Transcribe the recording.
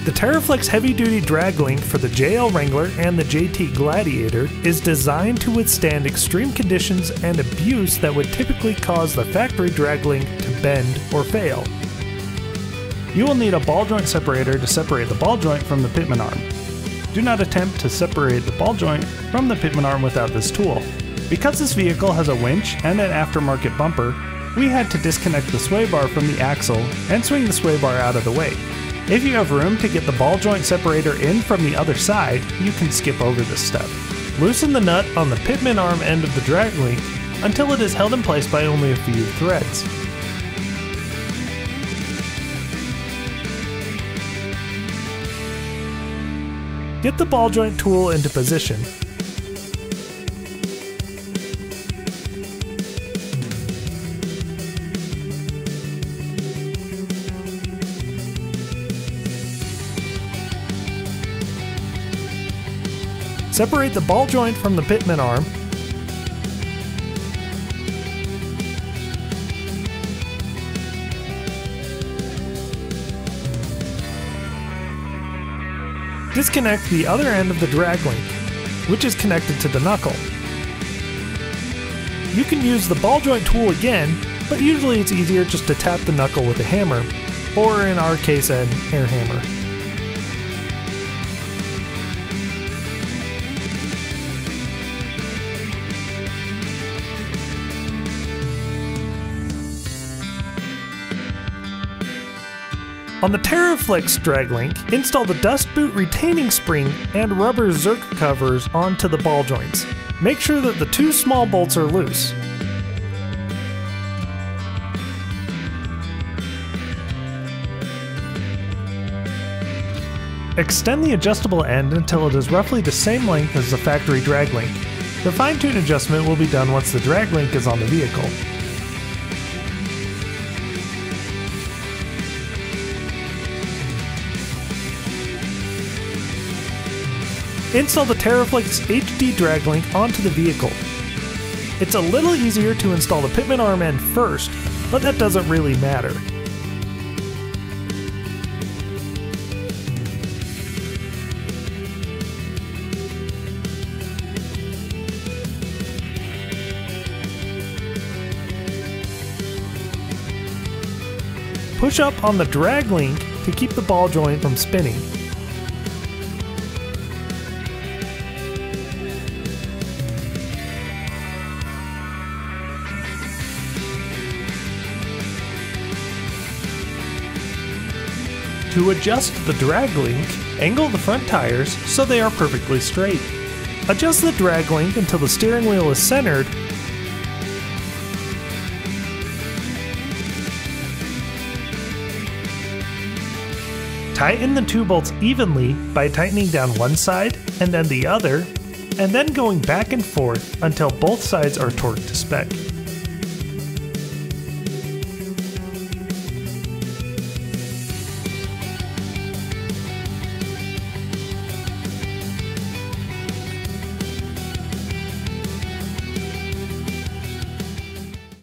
The TeraFlex heavy-duty drag link for the JL Wrangler and the JT Gladiator is designed to withstand extreme conditions and abuse that would typically cause the factory drag link to bend or fail. You will need a ball joint separator to separate the ball joint from the pitman arm. Do not attempt to separate the ball joint from the pitman arm without this tool. Because this vehicle has a winch and an aftermarket bumper, we had to disconnect the sway bar from the axle and swing the sway bar out of the way. If you have room to get the ball joint separator in from the other side, you can skip over this step. Loosen the nut on the pitman arm end of the drag link until it is held in place by only a few threads. Get the ball joint tool into position. Separate the ball joint from the pitman arm. Disconnect the other end of the drag link, which is connected to the knuckle. You can use the ball joint tool again, but usually it's easier just to tap the knuckle with a hammer, or in our case an air hammer. On the TeraFlex drag link, install the dust boot retaining spring and rubber zerk covers onto the ball joints. Make sure that the two small bolts are loose. Extend the adjustable end until it is roughly the same length as the factory drag link. The fine-tune adjustment will be done once the drag link is on the vehicle. Install the TeraFlex HD drag link onto the vehicle. It's a little easier to install the pitman arm end first, but that doesn't really matter. Push up on the drag link to keep the ball joint from spinning. To adjust the drag link, angle the front tires so they are perfectly straight. Adjust the drag link until the steering wheel is centered. Tighten the two bolts evenly by tightening down one side and then the other, and then going back and forth until both sides are torqued to spec.